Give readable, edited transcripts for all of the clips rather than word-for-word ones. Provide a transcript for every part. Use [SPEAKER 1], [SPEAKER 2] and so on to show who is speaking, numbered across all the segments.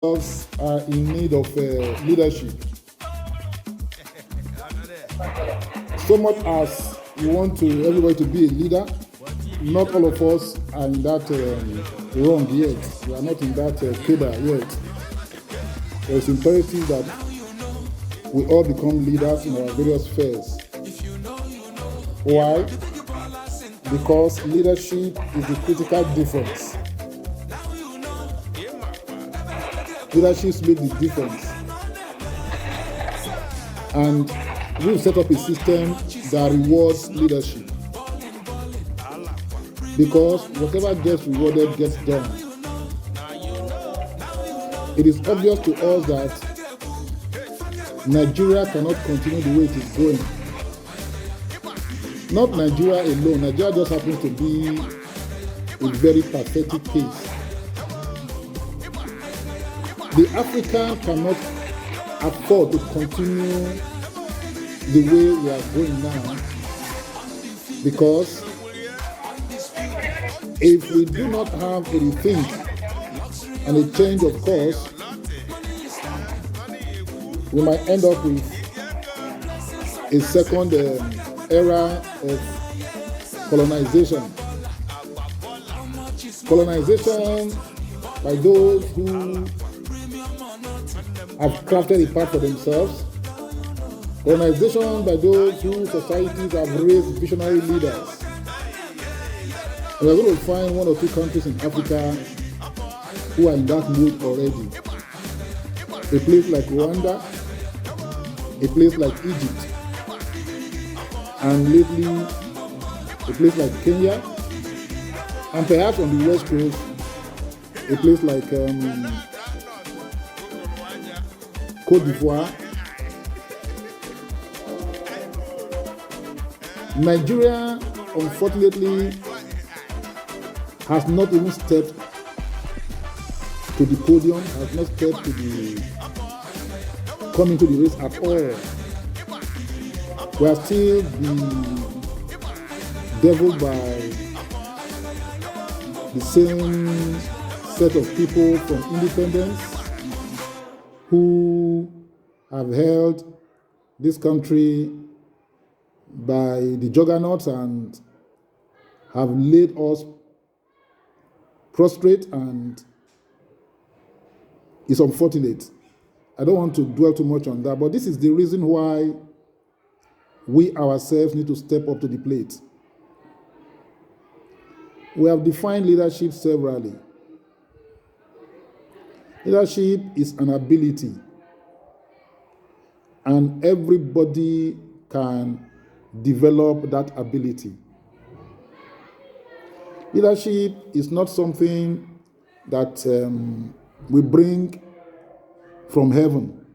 [SPEAKER 1] Us are in need of leadership. So much as we want to everybody to be a leader, not all of us are in that wrong yet. We are not in that cadre yet. It's imperative that we all become leaders in our various spheres. Why? Because leadership is the critical difference. Leadership makes the difference. And we've set up a system that rewards leadership. Because whatever gets rewarded gets done. It is obvious to us that Nigeria cannot continue the way it is going. Not Nigeria alone. Nigeria just happens to be a very pathetic case. The African cannot afford to continue the way we are going now, because if we do not have a rethink and a change of course, we might end up with a second era of colonization. Colonization by those who have crafted a path for themselves. Colonization by those whose societies have raised visionary leaders. And we're going to find one or two countries in Africa who are in that mood already. A place like Rwanda, a place like Egypt, and lately a place like Kenya, and perhaps on the West Coast, a place like Côte d'Ivoire. Nigeria, unfortunately, has not even stepped to the podium, has not stepped to the coming to the race at all. We are still bedeviled by the same set of people from independence who have held this country by the juggernauts and have laid us prostrate, and it's unfortunate. I don't want to dwell too much on that, but this is the reason why we ourselves need to step up to the plate. We have defined leadership severally. Leadership is an ability, and everybody can develop that ability. Leadership is not something that we bring from heaven.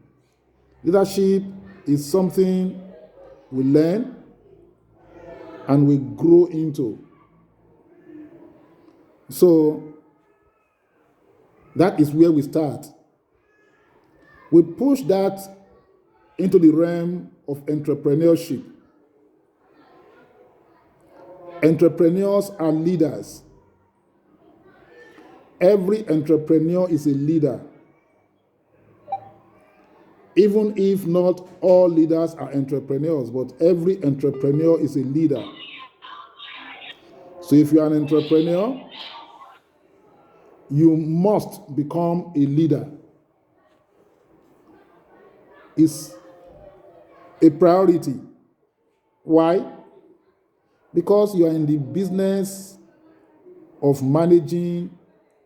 [SPEAKER 1] Leadership is something we learn and we grow into. So that is where we start. We push that into the realm of entrepreneurship. Entrepreneurs are leaders. Every entrepreneur is a leader. Even if not all leaders are entrepreneurs, but every entrepreneur is a leader. So if you are an entrepreneur, you must become a leader. It's a priority. Why? Because you are in the business of managing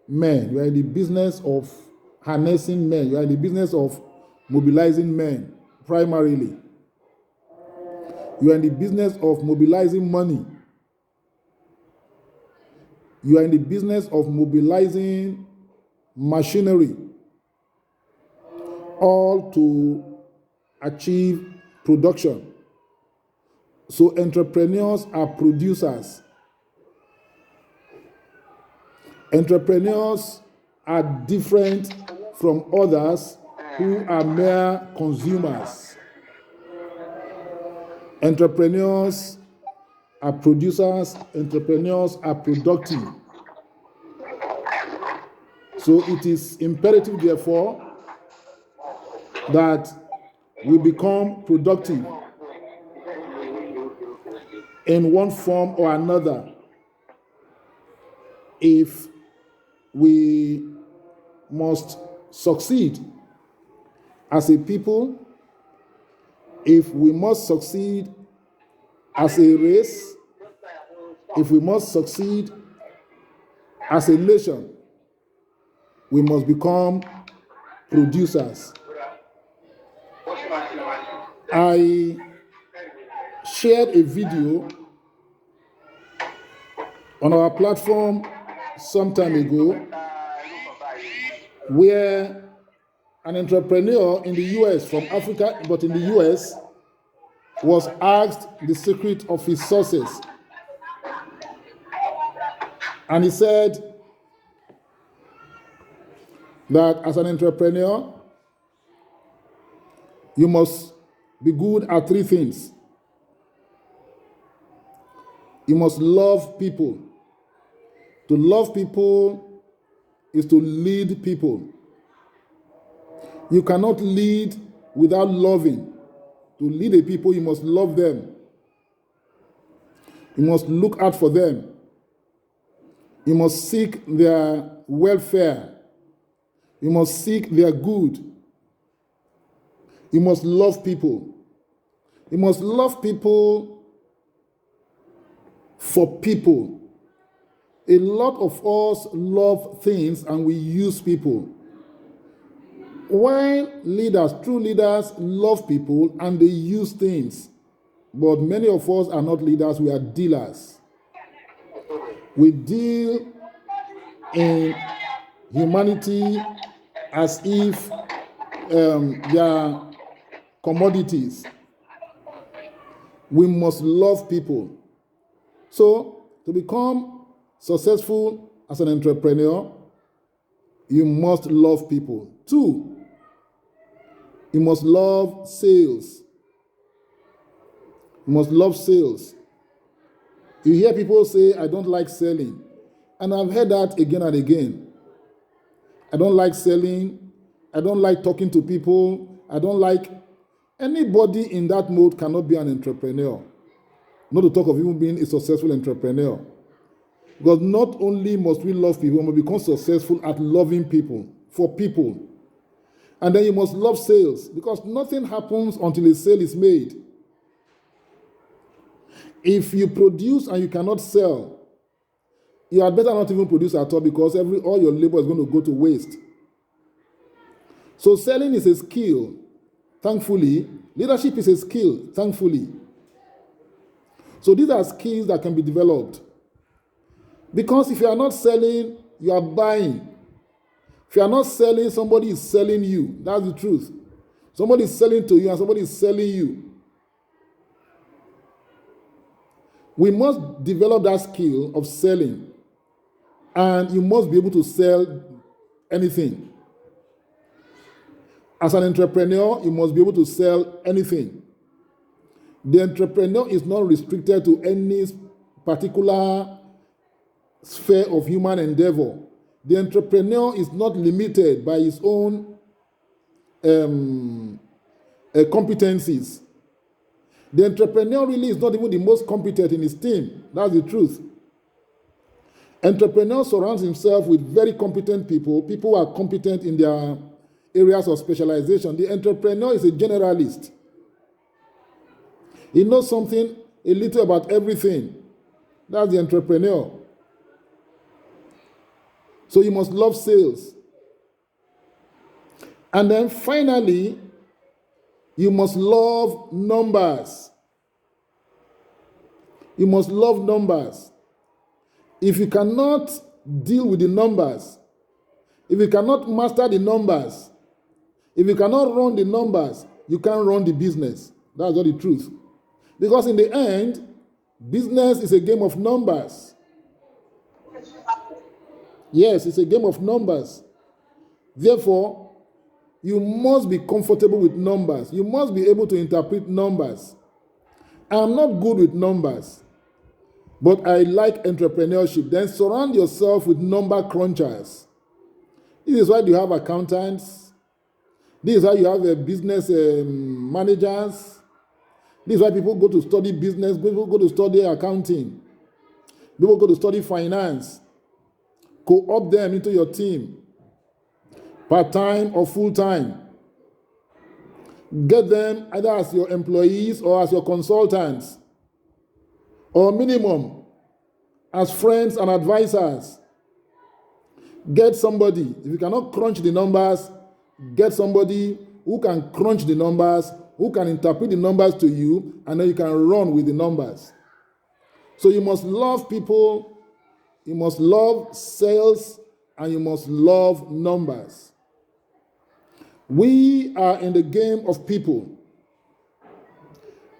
[SPEAKER 1] men. You are in the business of harnessing men. You are in the business of mobilizing men, primarily. You are in the business of mobilizing money. You are in the business of mobilizing machinery, all to achieve production. So entrepreneurs are producers. Entrepreneurs are different from others who are mere consumers. Entrepreneurs are producers, entrepreneurs are productive. So it is imperative, therefore, that we become productive in one form or another if we must succeed as a people, if we must succeed as a race, if we must succeed as a nation, we must become producers. I shared a video on our platform some time ago where an entrepreneur in the US, from Africa, but in the US, was asked the secret of his success. And he said that as an entrepreneur, you must be good at three things. You must love people. To love people is to lead people. You cannot lead without loving. To lead a people, you must love them. You must look out for them. You must seek their welfare. You must seek their good. You must love people. You must love people for people. A lot of us love things and we use people. While leaders, true leaders, love people and they use things. But many of us are not leaders, we are dealers. We deal in humanity as if they are commodities. We must love people. So, to become successful as an entrepreneur, you must love people. 2, you must love sales. You must love sales. You hear people say, I don't like selling. And I've heard that again and again. I don't like selling. I don't like talking to people. I don't like... Anybody in that mode cannot be an entrepreneur. Not to talk of even being a successful entrepreneur. Because not only must we love people, we must become successful at loving people, for people. And then you must love sales, because nothing happens until a sale is made. If you produce and you cannot sell, you had better not even produce at all, because all your labor is going to go to waste. So selling is a skill, thankfully. Leadership is a skill, thankfully. So these are skills that can be developed. Because if you are not selling, you are buying. If you are not selling, somebody is selling you. That's the truth. Somebody is selling to you and somebody is selling you. We must develop that skill of selling. And you must be able to sell anything. As an entrepreneur, you must be able to sell anything. The entrepreneur is not restricted to any particular sphere of human endeavor. The entrepreneur is not limited by his own competencies. The entrepreneur really is not even the most competent in his team. That's the truth. Entrepreneur surrounds himself with very competent people. People who are competent in their areas of specialization. The entrepreneur is a generalist. He knows something, a little about everything. That's the entrepreneur. So you must love sales. And then finally, you must love numbers. You must love numbers. If you cannot deal with the numbers, if you cannot master the numbers, if you cannot run the numbers, you can't run the business. That's all the truth. Because in the end, business is a game of numbers. Yes, it's a game of numbers. Therefore, you must be comfortable with numbers. You must be able to interpret numbers. I'm not good with numbers, but I like entrepreneurship. Then surround yourself with number crunchers. This is why you have accountants. This is why you have business managers. This is why people go to study business, people go to study accounting, people go to study finance. Co-opt them into your team, part-time or full-time. Get them either as your employees or as your consultants, or minimum as friends and advisors. Get somebody, if you cannot crunch the numbers, get somebody who can crunch the numbers, who can interpret the numbers to you, and then you can run with the numbers. So you must love people, you must love sales, and you must love numbers. We are in the game of people.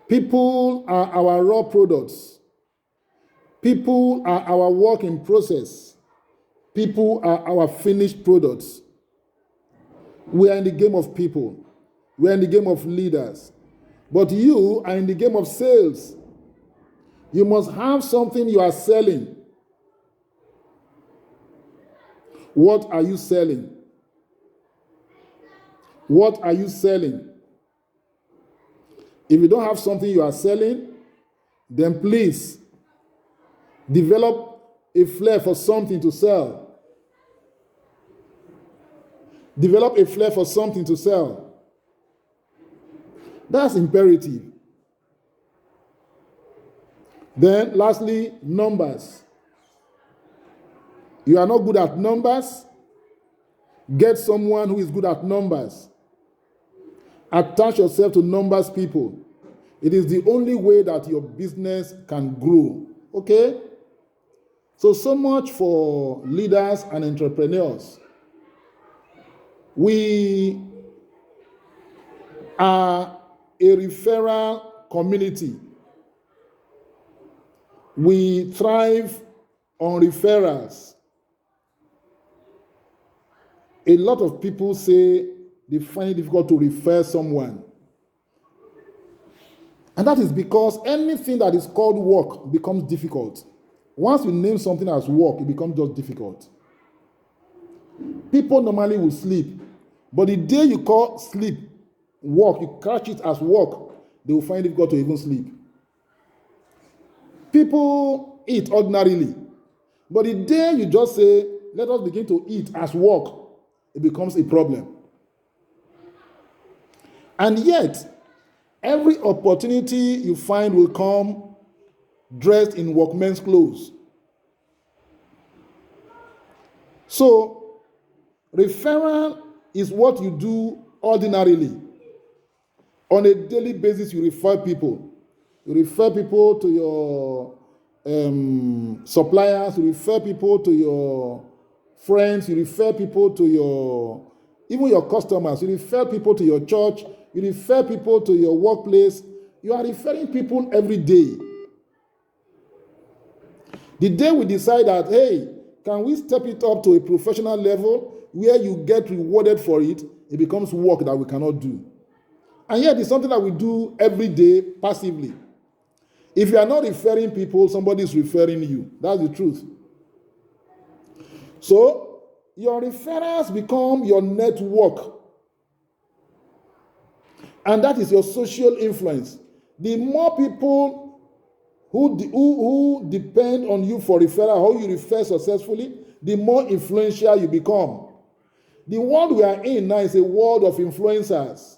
[SPEAKER 1] People are our raw products. People are our work in process. People are our finished products. We are in the game of people. We are in the game of leaders. But you are in the game of sales. You must have something you are selling. What are you selling? What are you selling? If you don't have something you are selling, then please develop a flair for something to sell. Develop a flair for something to sell. That's imperative. Then, lastly, numbers. You are not good at numbers? Get someone who is good at numbers. Attach yourself to numbers people. It is the only way that your business can grow. Okay? So much for leaders and entrepreneurs. We are a referral community. We thrive on referrals. A lot of people say they find it difficult to refer someone. And that is because anything that is called work becomes difficult. Once you name something as work, it becomes just difficult. People normally will sleep. But the day you call sleep work, you catch it as work, they will find it difficult to even sleep. People eat ordinarily. But the day you just say, let us begin to eat as work, it becomes a problem. And yet, every opportunity you find will come dressed in workman's clothes. So, referral is what you do ordinarily. On a daily basis, you refer people. You refer people to your suppliers, you refer people to your friends, you refer people to even your customers, you refer people to your church, you refer people to your workplace. You are referring people every day. The day we decide that, hey, can we step it up to a professional level where you get rewarded for it, it becomes work that we cannot do. And yet it's something that we do every day passively. If you are not referring people, somebody is referring you. That's the truth. So, your referrals become your network. And that is your social influence. The more people who depend on you for referral, how you refer successfully, the more influential you become. The world we are in now is a world of influencers.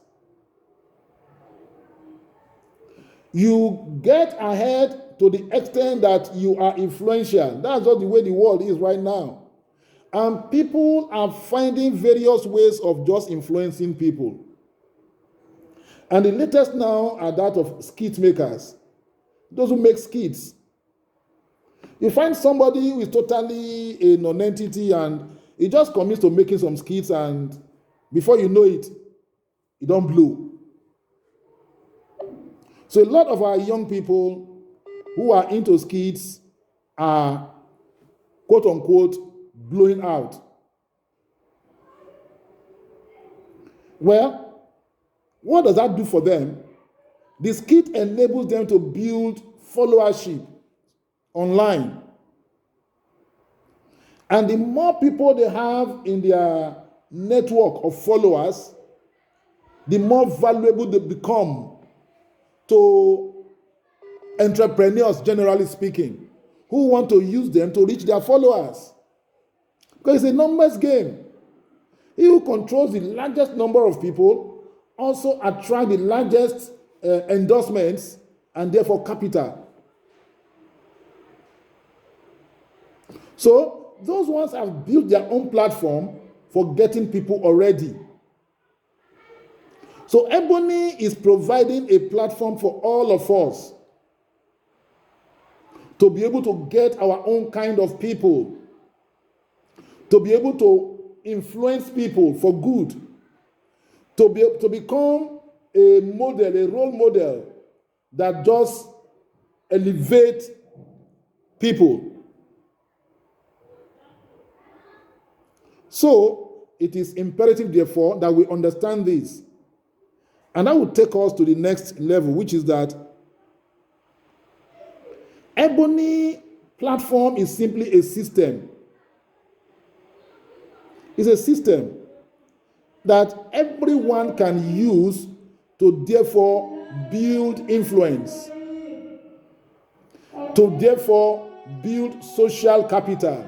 [SPEAKER 1] You get ahead to the extent that you are influential. That's just the way the world is right now. And people are finding various ways of just influencing people. And the latest now are that of skit makers. Those who make skits. You find somebody who is totally a non-entity and he just commits to making some skits, and before you know it, it don't blow. So a lot of our young people who are into skits are, quote unquote, blowing out. Well, what does that do for them? The skit enables them to build followership online. And the more people they have in their network of followers, the more valuable they become to entrepreneurs, generally speaking, who want to use them to reach their followers. Because it's a numbers game. He who controls the largest number of people also attract the largest endorsements and therefore capital. So those ones have built their own platform for getting people already. So Ebony is providing a platform for all of us to be able to get our own kind of people, to be able to influence people for good, to become a model, a role model that just elevates people. So it is imperative, therefore, that we understand this. And that will take us to the next level, which is that Ebony platform is simply a system. It's a system that everyone can use to therefore build influence, to therefore build social capital.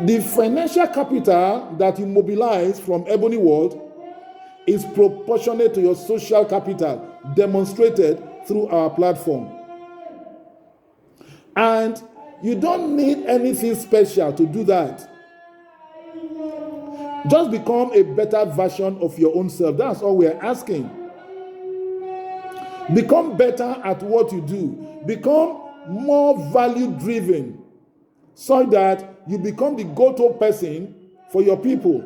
[SPEAKER 1] The financial capital that you mobilize from Ebony World is proportionate to your social capital demonstrated through our platform. And you don't need anything special to do that. Just become a better version of your own self. That's all we're asking. Become better at what you do. Become more value-driven so that you become the go-to person for your people.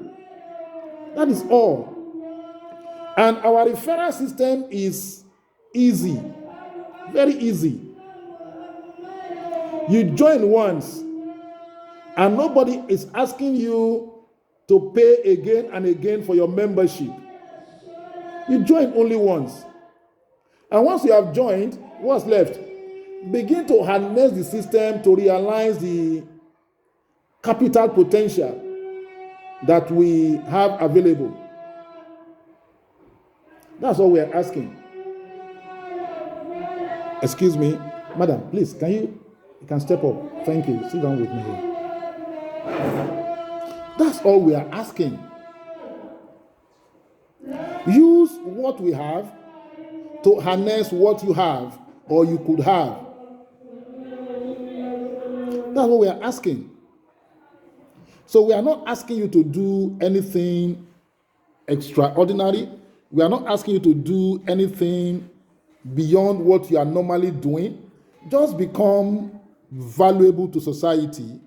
[SPEAKER 1] That is all. And our referral system is easy. Very easy. You join once, and nobody is asking you to pay again and again for your membership. You join only once. And once you have joined, what's left? Begin to harness the system to realize the capital potential that we have available. That's all we are asking. Excuse me, madam, please, you can step up. Thank you. Sit down with me here. That's all we are asking. Use what we have to harness what you have or you could have. That's what we are asking. So we are not asking you to do anything extraordinary. We are not asking you to do anything beyond what you are normally doing. Just become valuable to society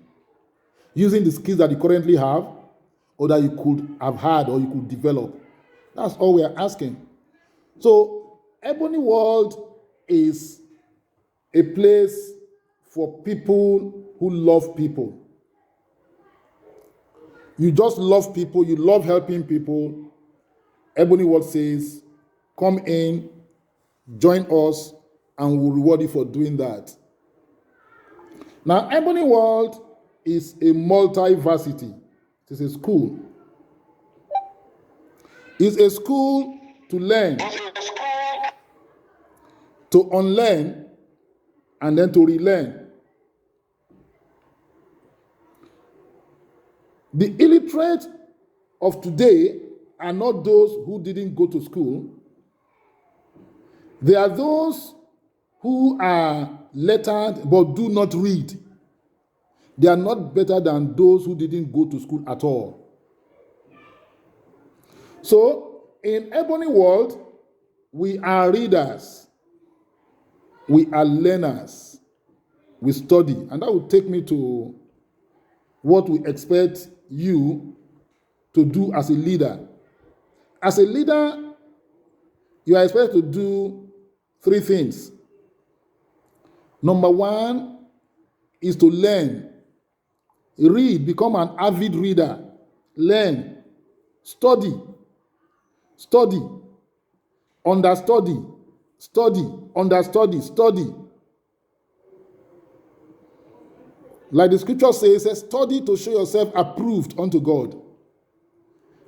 [SPEAKER 1] using the skills that you currently have or that you could have had or you could develop. That's all we are asking. So Ebony World is a place for people who love people. You just love people, you love helping people. Ebony World says, come in, join us, and we'll reward you for doing that. Now, Ebony World is a multi-varsity. It is a school. It's a school to learn, to unlearn, and then to relearn. The illiterate of today are not those who didn't go to school. They are those who are lettered but do not read. They are not better than those who didn't go to school at all. So, in Ebony World, we are readers. We are learners. We study. And that will take me to what we expect you to do as a leader. As a leader, you are expected to do 3 things. Number 1 is to learn. Read, become an avid reader. Learn. Study. Study. Understudy. Study. Understudy. Study. Like the scripture says, study to show yourself approved unto God.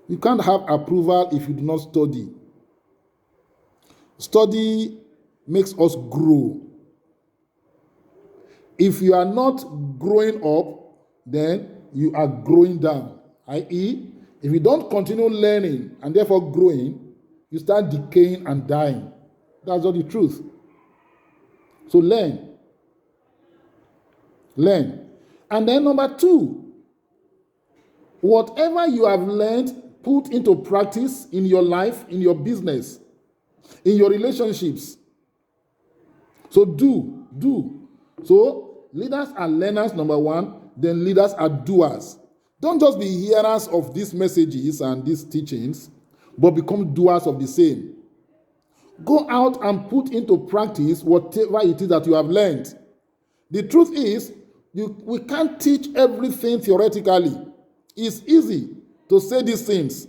[SPEAKER 1] You can't have approval if you do not study. Study makes us grow. If you are not growing up, then you are growing down. I.e., if you don't continue learning and therefore growing, you start decaying and dying. That's not the truth. So learn. Learn. And then number 2, whatever you have learned, put into practice in your life, in your business, in your relationships. So do. So leaders are learners, number 1. Then leaders are doers. Don't just be hearers of these messages and these teachings, but become doers of the same. Go out and put into practice whatever it is that you have learned. The truth is, we can't teach everything theoretically. It's easy to say these things.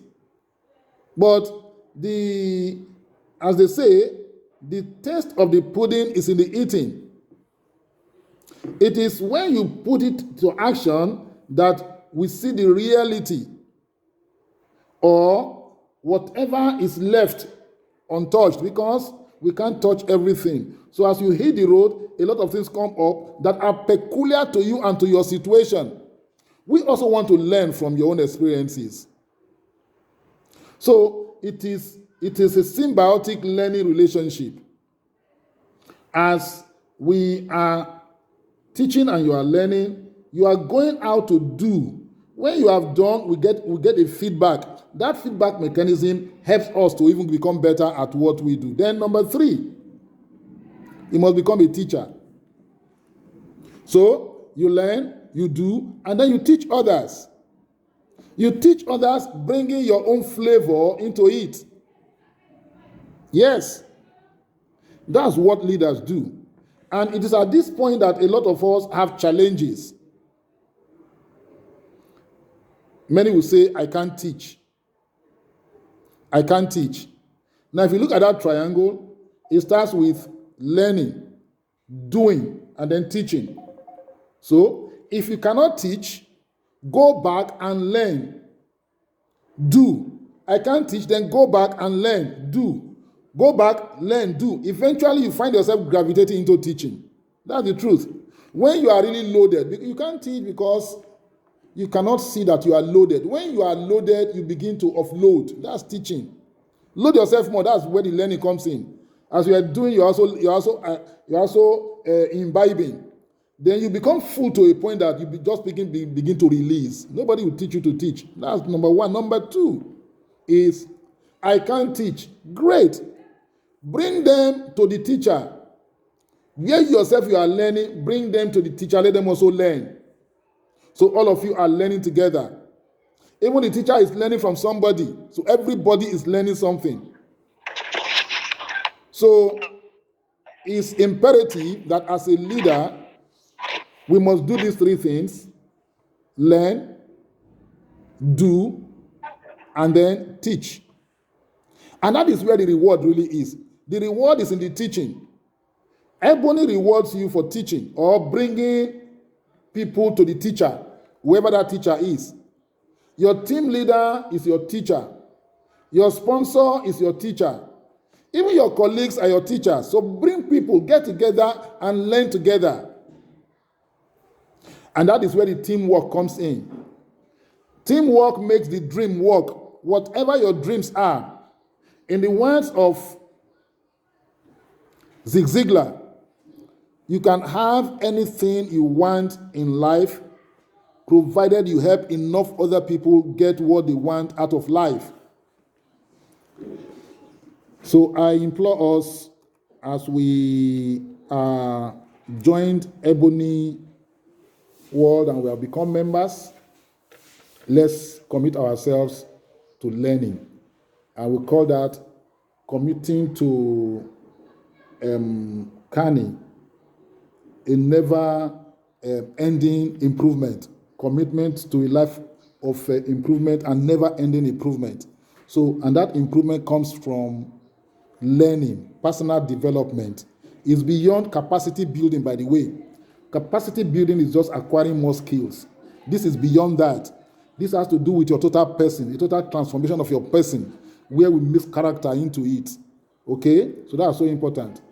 [SPEAKER 1] But as they say, the taste of the pudding is in the eating. It is when you put it to action that we see the reality, or whatever is left untouched, because we can't touch everything. So as you hit the road, a lot of things come up that are peculiar to you and to your situation. We also want to learn from your own experiences. So it is a symbiotic learning relationship. As we are teaching and you are learning, you are going out to do. When you have done, we get a feedback. That feedback mechanism helps us to even become better at what we do. Then number 3, you must become a teacher. So you learn, you do, and then you teach others. You teach others, bringing your own flavor into it. Yes, that's what leaders do. And it is at this point that a lot of us have challenges. Many will say, I can't teach. I can't teach. Now, if you look at that triangle, it starts with learning, doing, and then teaching. So, if you cannot teach, go back and learn. Do. I can't teach, then go back and learn. Do. Go back, learn, do. Eventually, you find yourself gravitating into teaching. That's the truth. When you are really loaded, you can't teach because you cannot see that you are loaded. When you are loaded, you begin to offload. That's teaching. Load yourself more. That's where the learning comes in. As you are doing, you're also imbibing. Then you become full to a point that you just begin to release. Nobody will teach you to teach. That's number 1. Number 2 is, I can't teach. Great. Bring them to the teacher. Where yourself you are learning, bring them to the teacher. Let them also learn. So all of you are learning together. Even the teacher is learning from somebody. So everybody is learning something. So it's imperative that as a leader, we must do these 3 things: learn, do, and then teach. And that is where the reward really is. The reward is in the teaching. Ebony rewards you for teaching or bringing people to the teacher, whoever that teacher is. Your team leader is your teacher. Your sponsor is your teacher. Even your colleagues are your teachers. So bring people, get together and learn together. And that is where the teamwork comes in. Teamwork makes the dream work. Whatever your dreams are, in the words of Zig Ziglar, you can have anything you want in life, provided you help enough other people get what they want out of life. So I implore us, as we joined Ebony World and we have become members, let's commit ourselves to learning. I will call that committing to Kani, a never ending improvement, commitment to a life of improvement and never ending improvement. So, and that improvement comes from learning, personal development. Is beyond capacity building, by the way. Capacity building is just acquiring more skills. This is beyond that. This has to do with your total person, the total transformation of your person, where we mix character into it. Okay? So that's so important.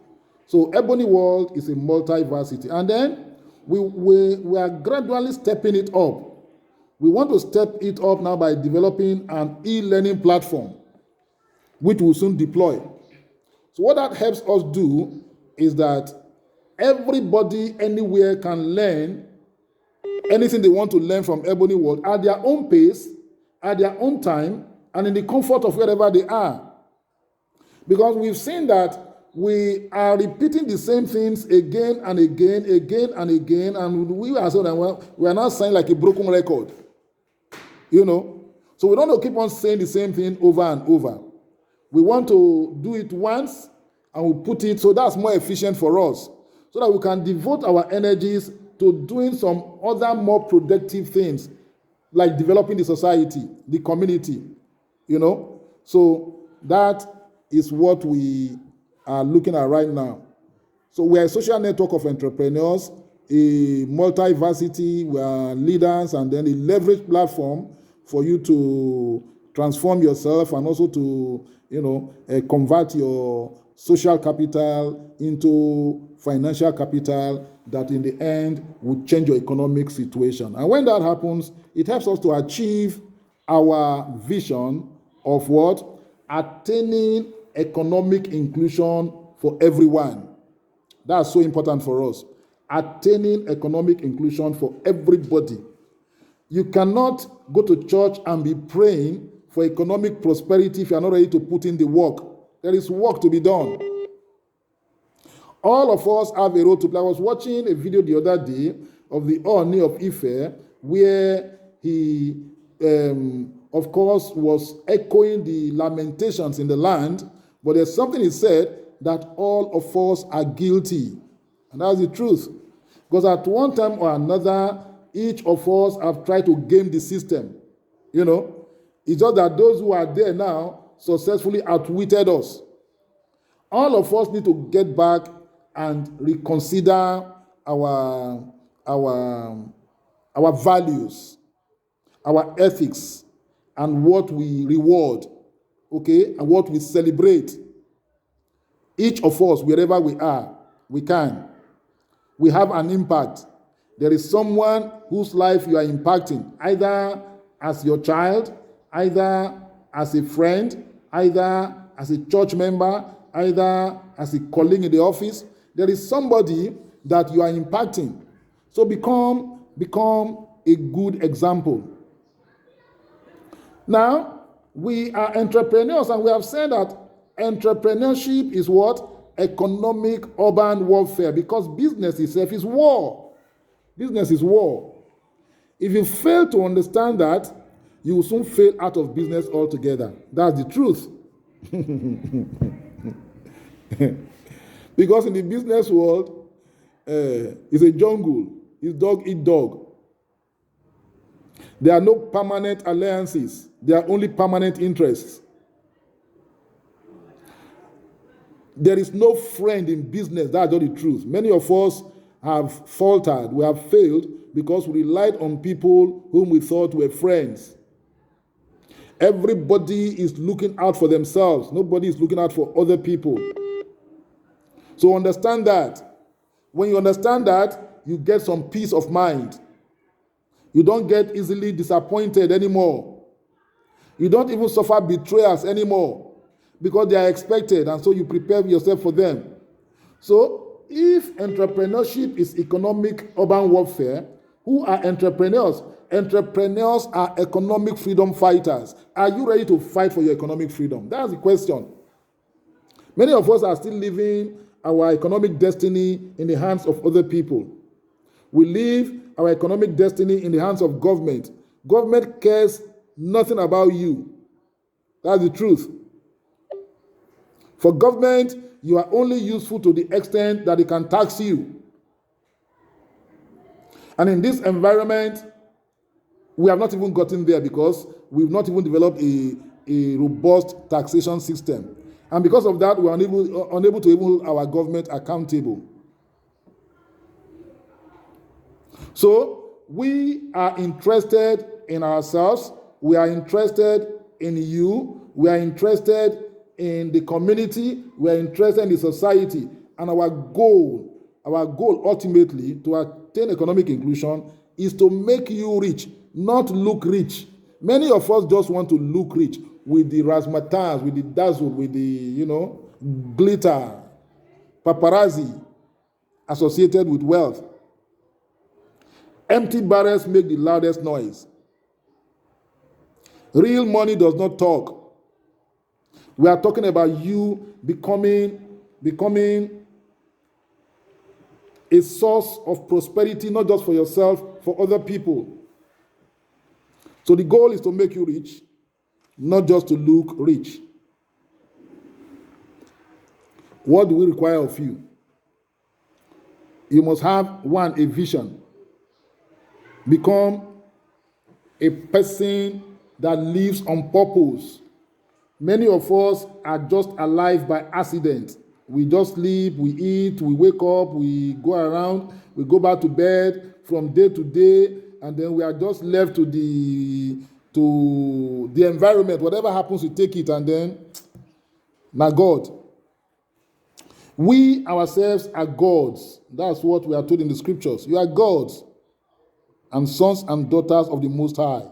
[SPEAKER 1] So Ebony World is a multiversity. And then we are gradually stepping it up. We want to step it up now by developing an e-learning platform, which we'll soon deploy. So what that helps us do is that everybody anywhere can learn anything they want to learn from Ebony World at their own pace, at their own time, and in the comfort of wherever they are. Because we've seen that we are repeating the same things again and again, and we are now saying like a broken record. You know? So we don't want to keep on saying the same thing over and over. We want to do it once, and we put it, so that's more efficient for us, so that we can devote our energies to doing some other more productive things, like developing the society, the community, you know. So that is what we are looking at right now. So we are a social network of entrepreneurs, a multiversity, we are leaders, and then a leverage platform for you to transform yourself and also to, convert your social capital into financial capital that in the end will change your economic situation. And when that happens, it helps us to achieve our vision of what? Attaining economic inclusion for everyone. That's so important for us. Attaining economic inclusion for everybody. You cannot go to church and be praying for economic prosperity if you are not ready to put in the work. There is work to be done. All of us have a role to play. I was watching a video the other day of the Oni of Ife, where he, of course, was echoing the lamentations in the land, but there's something he said that all of us are guilty. And that's the truth. Because at one time or another, each of us have tried to game the system. It's just that those who are there now successfully outwitted us. All of us need to get back and reconsider our values, our ethics, and what we reward, okay, and what we celebrate. Each of us, wherever we are, we can. We have an impact. There is someone whose life you are impacting, either as your child, either as a friend, either as a church member, either as a colleague in the office. There is somebody that you are impacting. So become a good example. Now, we are entrepreneurs, and we have said that entrepreneurship is what? Economic urban warfare, because business itself is war. Business is war. If you fail to understand that, you will soon fail out of business altogether. That's the truth. Because in the business world, it's a jungle. It's dog eat dog. There are no permanent alliances. There are only permanent interests. There is no friend in business. That's not the truth. Many of us have faltered. We have failed because we relied on people whom we thought were friends. Everybody is looking out for themselves. Nobody is looking out for other people. So understand that. When you understand that, you get some peace of mind. You don't get easily disappointed anymore. You don't even suffer betrayals anymore because they are expected, and so you prepare yourself for them. So if entrepreneurship is economic urban warfare, who are entrepreneurs? Entrepreneurs are economic freedom fighters. Are you ready to fight for your economic freedom? That's the question. Many of us are still living our economic destiny in the hands of other people. We leave our economic destiny in the hands of government. Government cares nothing about you. That's the truth. For government, you are only useful to the extent that it can tax you. And in this environment, we have not even gotten there because we've not even developed a robust taxation system. And because of that, we are unable to even hold our government accountable. So we are interested in ourselves. We are interested in you. We are interested in the community. We are interested in the society. And our goal ultimately to attain economic inclusion is to make you rich, not look rich. Many of us just want to look rich with the razzmatazz, with the dazzle, with the, glitter, paparazzi associated with wealth. Empty barrels make the loudest noise. Real money does not talk. We are talking about you becoming a source of prosperity, not just for yourself, for other people. So the goal is to make you rich, not just to look rich. What do we require of you? You must have, one, a vision. Become a person that lives on purpose. Many of us are just alive by accident. We just sleep, we eat, we wake up, we go around, we go back to bed from day to day, and then we are just left to the environment. Whatever happens, we take it, and then, now God. We ourselves are gods. That's what we are told in the scriptures. You are gods and sons and daughters of the Most High.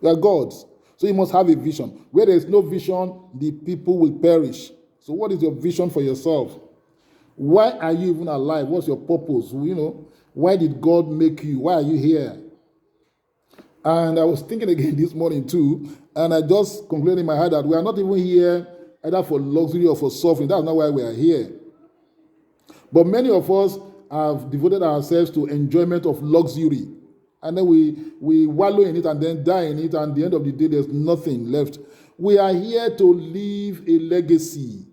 [SPEAKER 1] You are gods. So you must have a vision. Where there is no vision, the people will perish. So what is your vision for yourself? Why are you even alive? What's your purpose? Why did God make you? Why are you here? And I was thinking again this morning too, and I just concluded in my head that we are not even here either for luxury or for suffering. That's not why we are here. But many of us have devoted ourselves to enjoyment of luxury. And then we wallow in it and then die in it, and at the end of the day, there's nothing left. We are here to leave a legacy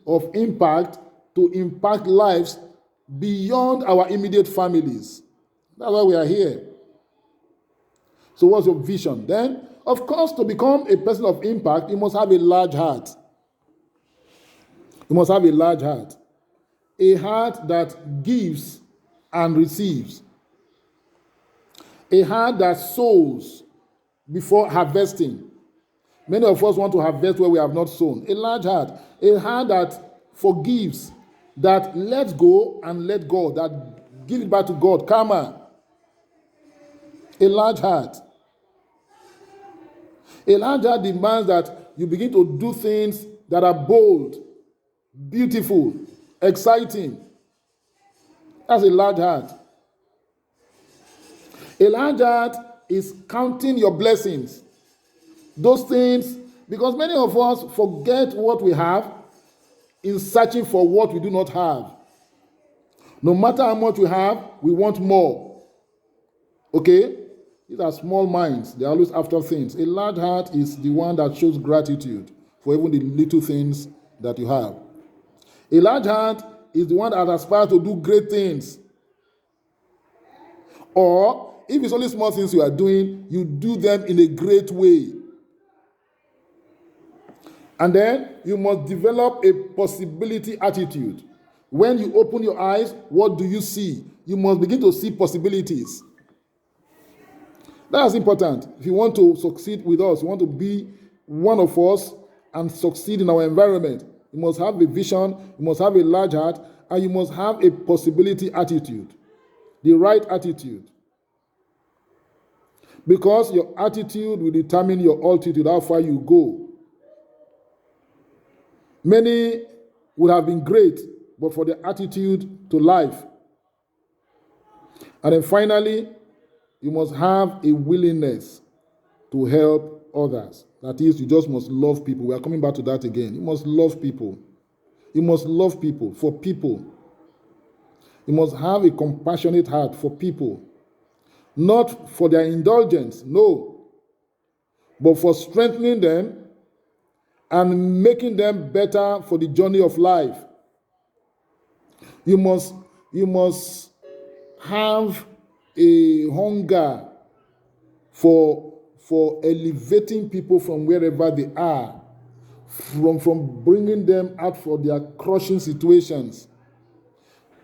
[SPEAKER 1] of impact, to impact lives beyond our immediate families. That's why we are here. So what's your vision? Then, of course, to become a person of impact, you must have a large heart. You must have a large heart. A heart that gives and receives. A heart that sows before harvesting. Many of us want to harvest where we have not sown. A large heart. A heart that forgives, that lets go and let go, that gives it back to God. Karma. A large heart. A large heart demands that you begin to do things that are bold, beautiful, exciting. That's a large heart. A large heart is counting your blessings. Those things, because many of us forget what we have in searching for what we do not have. No matter how much we have, we want more. Okay? These are small minds. They're always after things. A large heart is the one that shows gratitude for even the little things that you have. A large heart is the one that aspires to do great things. Or, if it's only small things you are doing, you do them in a great way. And then, you must develop a possibility attitude. When you open your eyes, what do you see? You must begin to see possibilities. That's important. If you want to succeed with us, you want to be one of us and succeed in our environment, you must have a vision, you must have a large heart, and you must have a possibility attitude. The right attitude. Because your attitude will determine your altitude, how far you go. Many would have been great, but for their attitude to life. And then finally, you must have a willingness to help others. That is, you just must love people. We are coming back to that again. You must love people. You must love people, for people. You must have a compassionate heart for people. Not for their indulgence, no. But for strengthening them and making them better for the journey of life. You must have a hunger for elevating people from wherever they are, from bringing them out for their crushing situations.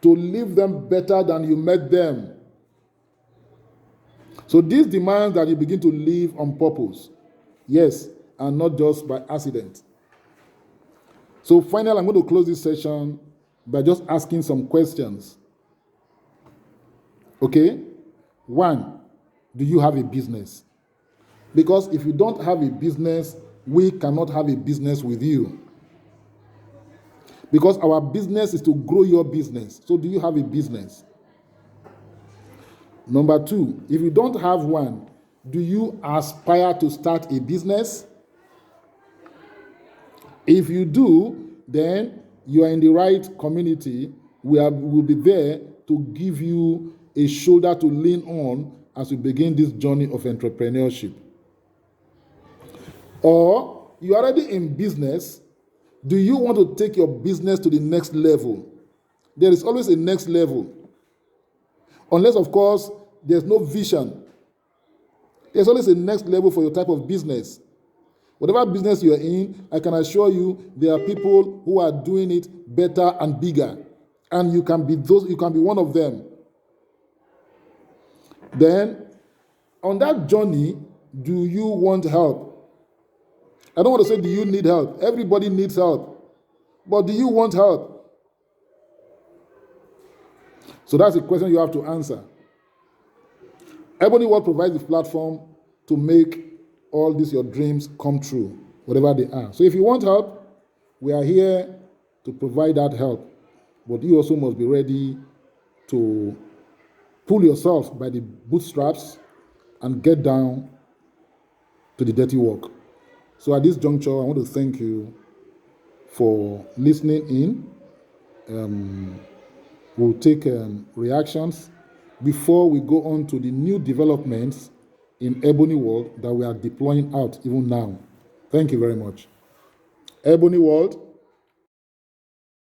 [SPEAKER 1] to leave them better than you met them. So this demands that you begin to live on purpose. Yes, and not just by accident. So finally, I'm going to close this session by just asking some questions. Okay? 1, do you have a business? Because if you don't have a business, we cannot have a business with you. Because our business is to grow your business. So do you have a business? Number 2, if you don't have one, do you aspire to start a business? If you do, then you are in the right community. We'll be there to give you a shoulder to lean on as we begin this journey of entrepreneurship. Or you're already in business. Do you want to take your business to the next level? There is always a next level. Unless, of course, there's no vision. There's always a next level for your type of business. Whatever business you're in, I can assure you there are people who are doing it better and bigger. And you can be one of them. Then, on that journey, do you want help? I don't want to say, do you need help? Everybody needs help. But do you want help? So that's a question you have to answer. Ebony World provides the platform to make all these your dreams come true, whatever they are. So if you want help, we are here to provide that help. But you also must be ready to pull yourself by the bootstraps and get down to the dirty work. So at this juncture, I want to thank you for listening in. We'll take reactions before we go on to the new developments in Ebony World that we are deploying out even now. Thank you very much. Ebony World